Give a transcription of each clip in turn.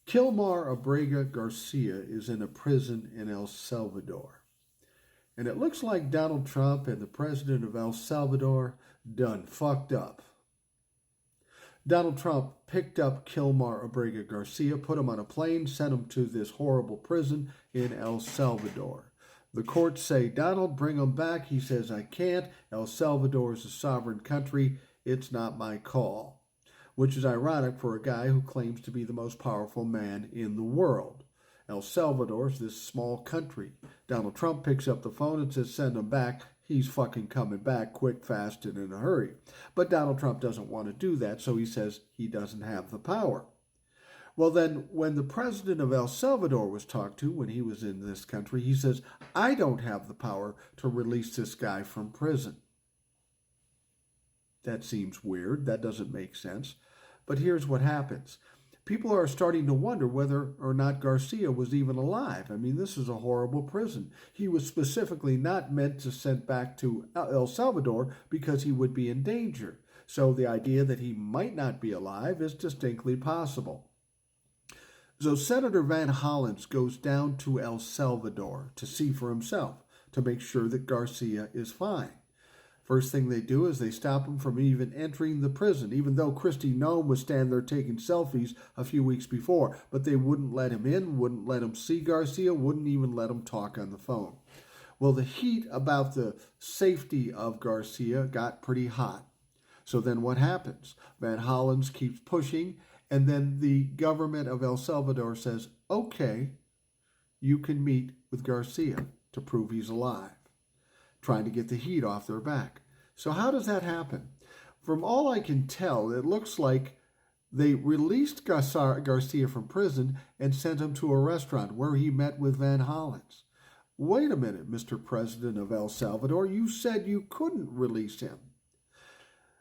Kilmar Abrega Garcia is in a prison in El Salvador. And it looks like Donald Trump and the president of El Salvador done fucked up. Donald Trump picked up Kilmar Abrega Garcia, put him on a plane, sent him to this horrible prison in El Salvador. The courts say, Donald, bring him back. He says, I can't. El Salvador is a sovereign country. It's not my call. Which is ironic for a guy who claims to be the most powerful man in the world. El Salvador is this small country. Donald Trump picks up the phone and says, send him back. He's fucking coming back quick, fast, and in a hurry. But Donald Trump doesn't want to do that, so he says he doesn't have the power. Well, then, when the president of El Salvador was talked to when he was in this country, he says, I don't have the power to release this guy from prison. That seems weird. That doesn't make sense. But here's what happens. People are starting to wonder whether or not Garcia was even alive. I mean, this is a horrible prison. He was specifically not meant to send back to El Salvador because he would be in danger. So the idea that he might not be alive is distinctly possible. So Senator Van Hollen goes down to El Salvador to see for himself, to make sure that Garcia is fine. First thing they do is they stop him from even entering the prison, even though Kristi Noem was standing there taking selfies a few weeks before. But they wouldn't let him in, wouldn't let him see Garcia, wouldn't even let him talk on the phone. Well, the heat about the safety of Garcia got pretty hot. So then what happens? Van Hollen keeps pushing, and then the government of El Salvador says, okay, you can meet with Garcia to prove he's alive, trying to get the heat off their back. So how does that happen? From all I can tell, it looks like they released Garcia from prison and sent him to a restaurant where he met with Van Hollen. Wait a minute, Mr. President of El Salvador, you said you couldn't release him.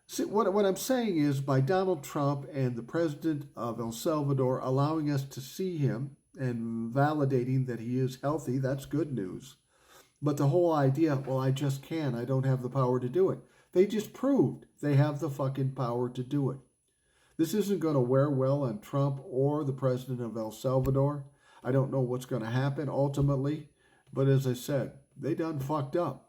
See, what I'm saying is, by Donald Trump and the president of El Salvador allowing us to see him and validating that he is healthy, that's good news. But the whole idea, well, I just can't, I don't have the power to do it. They just proved they have the fucking power to do it. This isn't going to wear well on Trump or the president of El Salvador. I don't know what's going to happen ultimately. But as I said, they done fucked up.